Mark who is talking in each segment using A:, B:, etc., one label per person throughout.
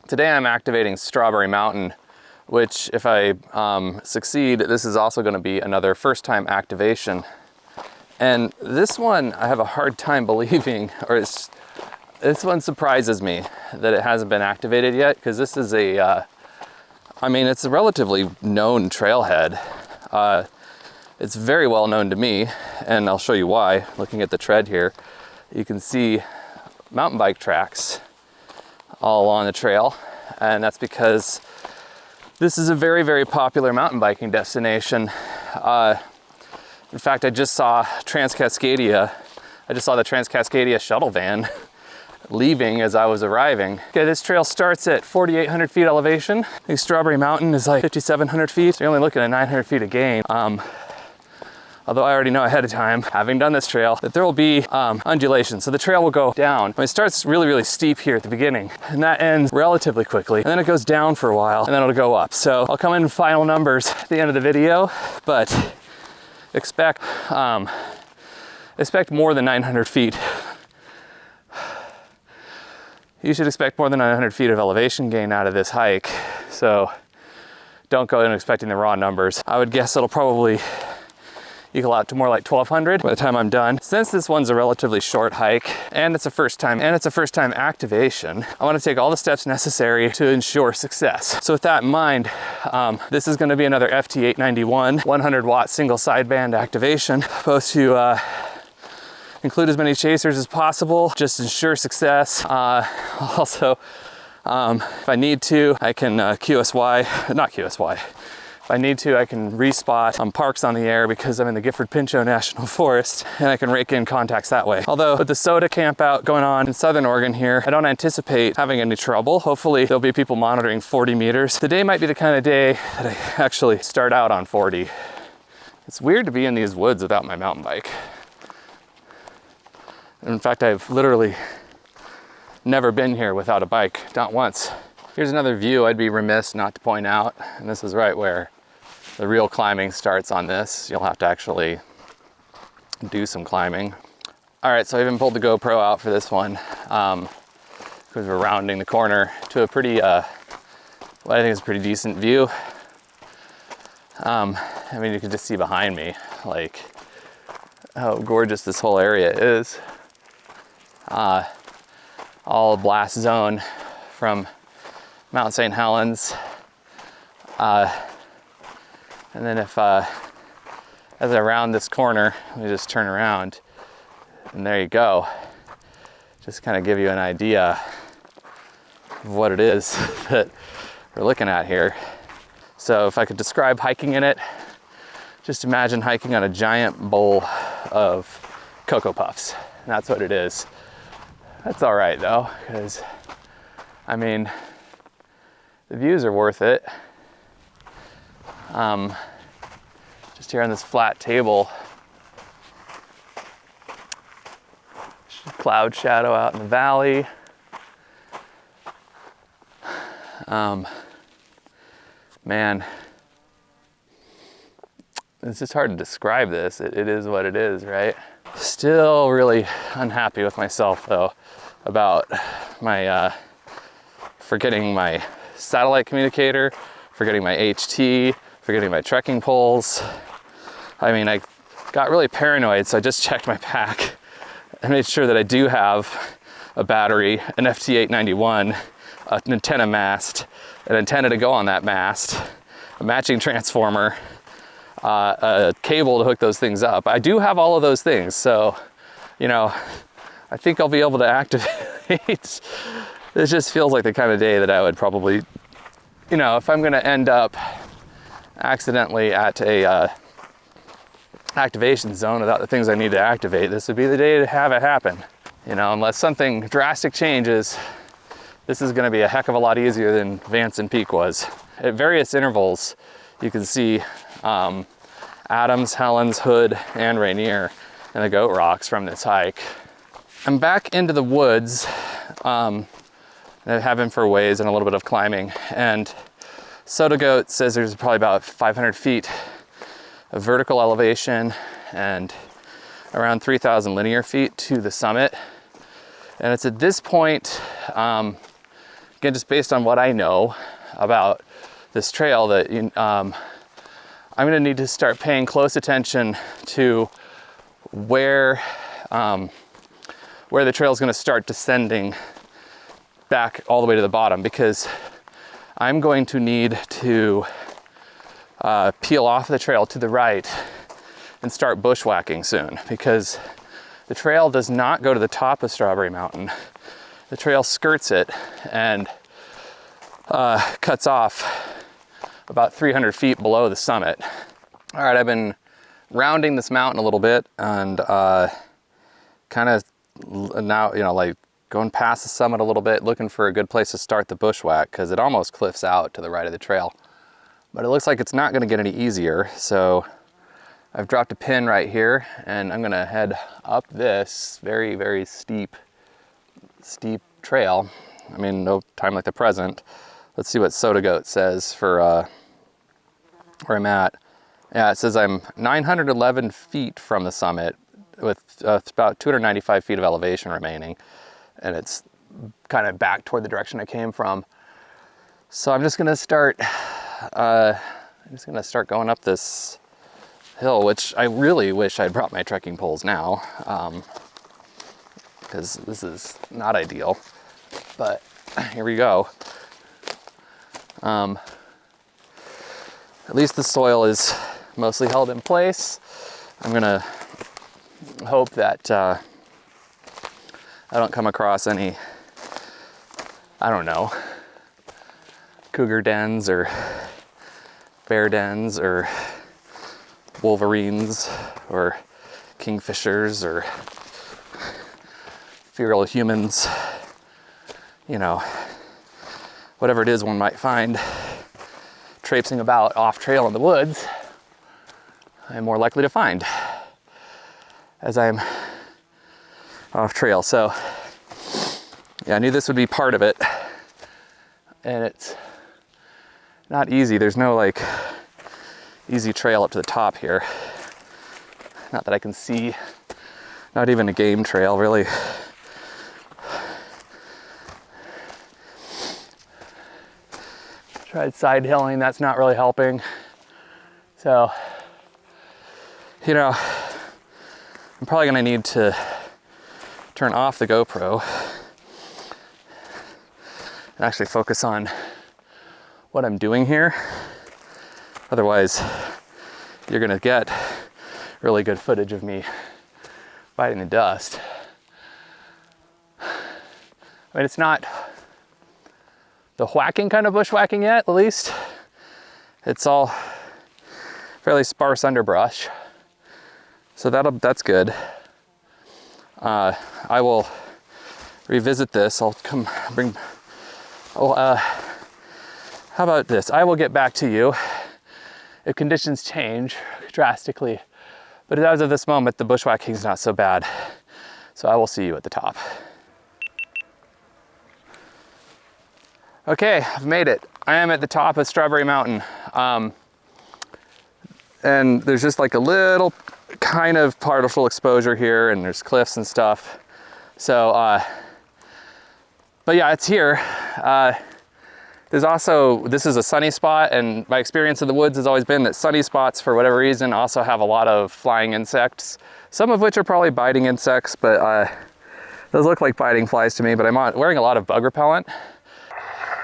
A: Today I'm activating Strawberry Mountain, which if I succeed, this is also going to be another first time activation. And this one I have a hard time believing, or this one surprises me that it hasn't been activated yet, because this is a, I mean, it's a relatively known trailhead. It's very well known to me, and I'll show you why. Looking at the tread here, you can see mountain bike tracks all along the trail, and that's because this is a very, very popular mountain biking destination. In fact, I just saw the Trans-Cascadia shuttle van leaving as I was arriving. Okay, this trail starts at 4,800 feet elevation. I think Strawberry Mountain is like 5,700 feet. So you're only looking at 900 feet of gain. Although I already know ahead of time, having done this trail, that there will be undulation. So the trail will go down. It starts really, really steep here at the beginning, and that ends relatively quickly. And then it goes down for a while, and then it'll go up. So I'll come in final numbers at the end of the video, but expect more than 900 feet. You should expect more than 900 feet of elevation gain out of this hike. So don't go in expecting the raw numbers. I would guess it'll probably equal out to more like 1,200 by the time I'm done. Since this one's a relatively short hike and it's a first time activation, I want to take all the steps necessary to ensure success. So with that in mind, this is going to be another FT-891 100 watt single sideband activation, supposed to include as many chasers as possible, just ensure success. Also, if I need to, I can not QSY. If I need to, I can respot parks on the air because I'm in the Gifford Pinchot National Forest, and I can rake in contacts that way. Although with the SOTA camp out going on in Southern Oregon here, I don't anticipate having any trouble. Hopefully there'll be people monitoring 40 meters. Today might be the kind of day that I actually start out on 40. It's weird to be in these woods without my mountain bike. In fact, I've literally never been here without a bike, not once. Here's another view I'd be remiss not to point out, and this is right where the real climbing starts on this. You'll have to actually do some climbing. All right, so I even pulled the GoPro out for this one because we're rounding the corner to a pretty, what I think is a pretty decent view. I mean, you can just see behind me, like, how gorgeous this whole area is. All blast zone from Mount St. Helens. And then if, as I round this corner, let me just turn around, and there you go. Just kind of give you an idea of what it is that we're looking at here. So if I could describe hiking in it, just imagine hiking on a giant bowl of Cocoa Puffs. And that's what it is. That's all right though, because I mean, the views are worth it. Just here on this flat table, cloud shadow out in the valley. Man, it's just hard to describe this. It is what it is, right? Still really unhappy with myself though about my forgetting my satellite communicator, forgetting my HT, forgetting my trekking poles. I mean, I got really paranoid, so I just checked my pack and made sure that I do have a battery, an FT-891, an antenna mast, an antenna to go on that mast, a matching transformer, a cable to hook those things up. I do have all of those things, so, you know, I think I'll be able to activate. It just feels like the kind of day that I would probably, you know, if I'm gonna end up accidentally at a activation zone without the things I need to activate, this would be the day to have it happen. You know, unless something drastic changes, this is gonna be a heck of a lot easier than Vance and Peak was. At various intervals, you can see Adams, Helens, Hood, and Rainier and the Goat Rocks from this hike. I'm back into the woods. I have been for a ways and a little bit of climbing, and SOTA Goat says there's probably about 500 feet of vertical elevation and around 3,000 linear feet to the summit. And it's at this point again, just based on what I know about this trail, that I'm gonna need to start paying close attention to where the trail is gonna start descending back all the way to the bottom, because I'm going to need to peel off the trail to the right and start bushwhacking soon, because the trail does not go to the top of Strawberry Mountain. The trail skirts it and cuts off about 300 feet below the summit. All right, I've been rounding this mountain a little bit and kind of now, you know, like going past the summit a little bit, looking for a good place to start the bushwhack, because it almost cliffs out to the right of the trail. But it looks like it's not gonna get any easier, so I've dropped a pin right here, and I'm gonna head up this very, very steep trail. I mean, no time like the present. Let's see what SOTA Goat says for where I'm at. Yeah, it says I'm 911 feet from the summit with about 295 feet of elevation remaining, and it's kind of back toward the direction I came from. So I'm just gonna start going up this hill, which I really wish I'd brought my trekking poles now, because this is not ideal, but here we go. At least the soil is mostly held in place. I'm gonna hope that I don't come across any, I don't know, cougar dens or bear dens or wolverines or kingfishers or feral humans, you know, whatever it is one might find traipsing about off trail in the woods, I'm more likely to find as I'm off trail. So yeah, I knew this would be part of it, and it's not easy. There's no like easy trail up to the top here. Not that I can see, not even a game trail really. Tried side hilling, that's not really helping. So, you know, I'm probably gonna need to turn off the GoPro and actually focus on what I'm doing here. Otherwise, you're gonna get really good footage of me biting the dust. I mean, it's not the whacking kind of bushwhacking yet, at least. It's all fairly sparse underbrush. So that's good. I will revisit this. I'll come bring, how about this? I will get back to you if conditions change drastically. But as of this moment, the bushwhacking is not so bad. So I will see you at the top. Okay, I've made it. I am at the top of Strawberry Mountain. And there's just like a little kind of partial exposure here, and there's cliffs and stuff. So, but yeah, it's here. There's also, this is a sunny spot, and my experience in the woods has always been that sunny spots, for whatever reason, also have a lot of flying insects, some of which are probably biting insects, but those look like biting flies to me. But I'm wearing a lot of bug repellent.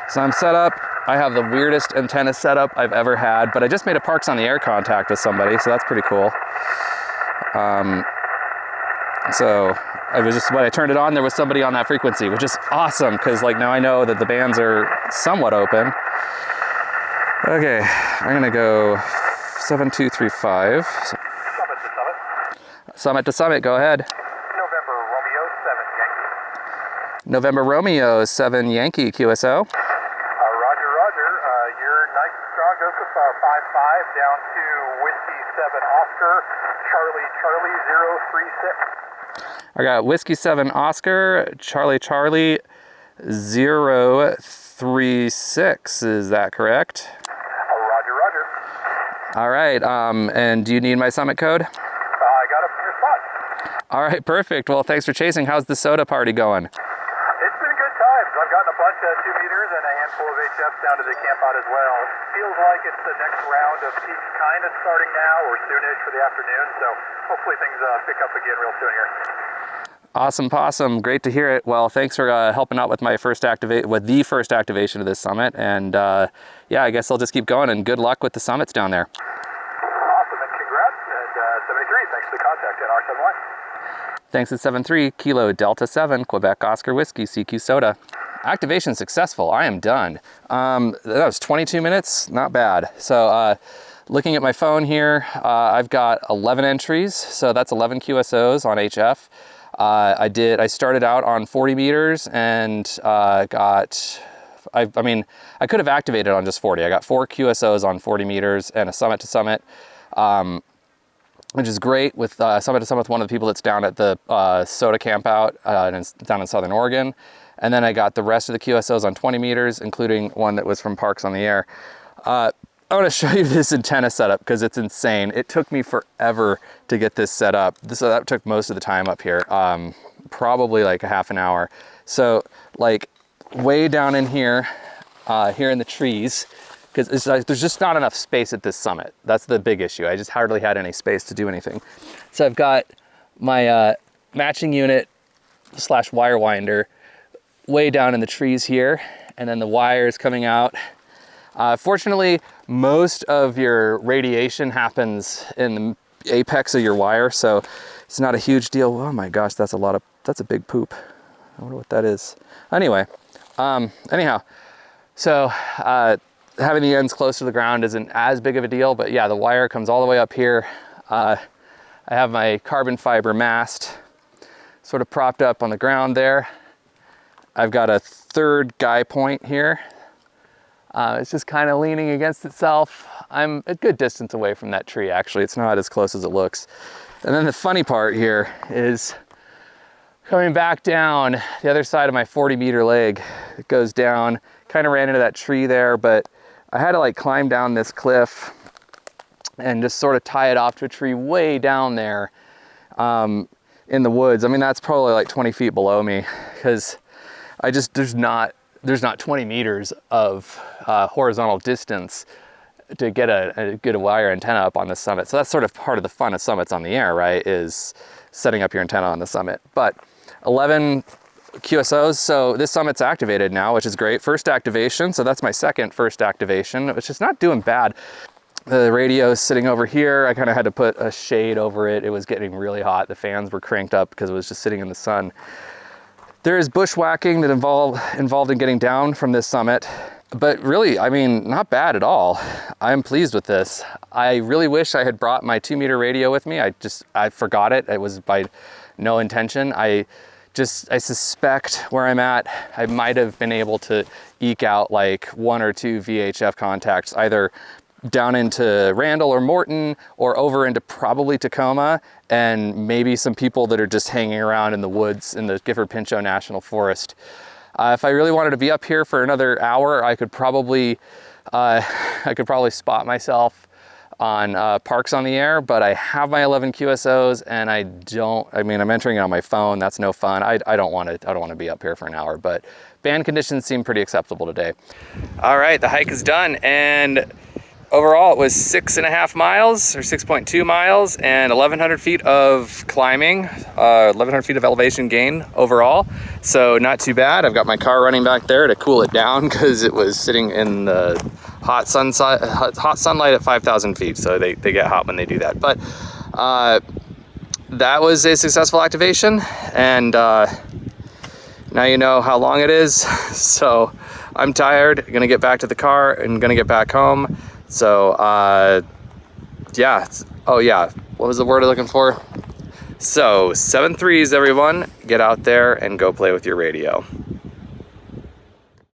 A: So I'm set up. I have the weirdest antenna setup I've ever had, but I just made a Parks on the Air contact with somebody, so that's pretty cool. So when I turned it on, there was somebody on that frequency, which is awesome, because like now I know that the bands are somewhat open. Okay, I'm gonna go 7235. Summit to summit, go ahead. November Romeo 7 Yankee QSO.
B: You're nice and strong. Joseph 5-5 down to Whiskey 7 Oscar, Charlie 036.
A: I got Whiskey 7 Oscar, Charlie 036. Is that correct?
B: Roger.
A: All right. And do you need my summit code?
B: I got it from your spot.
A: All right, perfect. Well, thanks for chasing. How's the SOTA party going?
B: It's been good times. I've gotten a bunch of 2 meters and a handful of HFs down to the camp out as well. It feels like it's the next round of peaks kind of starting now or soonish for the afternoon, so hopefully things pick up again real soon here.
A: Awesome possum, great to hear it. Well, thanks for helping out with my first the first activation of this summit, and yeah, I guess I'll just keep going, and good luck with the summits down there.
B: Awesome, and congrats, and 73, thanks for the contact at R71.
A: Thanks at 73, Kilo Delta 7, Quebec Oscar Whiskey, CQ Soda. Activation successful, I am done. That was 22 minutes, not bad. So looking at my phone here, I've got 11 entries, so that's 11 QSOs on HF. I started out on 40 meters and I could have activated on just 40. I got 4 QSOs on 40 meters and a summit to summit, which is great with summit to summit with one of the people that's down at the SOTA camp out down in Southern Oregon. And then I got the rest of the QSOs on 20 meters, including one that was from Parks on the Air. I want to show you this antenna setup because it's insane. It took me forever to get this set up. So that took most of the time up here, probably like a half an hour. So like way down in here, here in the trees, because there's just not enough space at this summit. That's the big issue. I just hardly had any space to do anything. So I've got my matching unit / wire winder way down in the trees here, and then the wires coming out. Fortunately, most of your radiation happens in the apex of your wire, so it's not a huge deal. Oh my gosh, that's a big poop. I wonder what that is. Anyway, anyhow, so having the ends close to the ground isn't as big of a deal, but yeah, the wire comes all the way up here. I have my carbon fiber mast sort of propped up on the ground there. I've got a third guy point here. It's just kind of leaning against itself. I'm a good distance away from that tree, actually. It's not as close as it looks. And then the funny part here is coming back down the other side of my 40-meter leg. It goes down, kind of ran into that tree there, but I had to like climb down this cliff and just sort of tie it off to a tree way down there in the woods. I mean, that's probably like 20 feet below me because there's not 20 meters of horizontal distance to get a good wire antenna up on the summit. So that's sort of part of the fun of summits on the air, right? Is setting up your antenna on the summit. But 11 QSOs, so this summit's activated now, which is great. First activation, so that's my first activation, which is not doing bad. The radio is sitting over here. I kind of had to put a shade over it. It was getting really hot. The fans were cranked up because it was just sitting in the sun. There is bushwhacking that involved in getting down from this summit, but really, I mean, not bad at all. I'm pleased with this. I really wish I had brought my 2-meter radio with me. I forgot it. It was by no intention. I suspect where I'm at, I might have been able to eke out like 1 or 2 VHF contacts, either down into Randall or Morton or over into probably Tacoma, and maybe some people that are just hanging around in the woods in the Gifford Pinchot National Forest. If I really wanted to be up here for another hour, I could probably spot myself on Parks on the Air, but I have my 11 QSOs and I'm entering it on my phone. That's no fun. I don't want to be up here for an hour, but band conditions seem pretty acceptable today. All right, the hike is done, and overall, it was 6.5 miles or 6.2 miles and 1,100 feet of climbing, 1,100 feet of elevation gain overall. So not too bad. I've got my car running back there to cool it down because it was sitting in the hot sunlight at 5,000 feet. So they get hot when they do that. But that was a successful activation. And now you know how long it is. So I'm tired. I'm going to get back to the car and going to get back home. So, yeah. Oh, yeah. What was the word I'm looking for? So, 7 threes, everyone. Get out there and go play with your radio.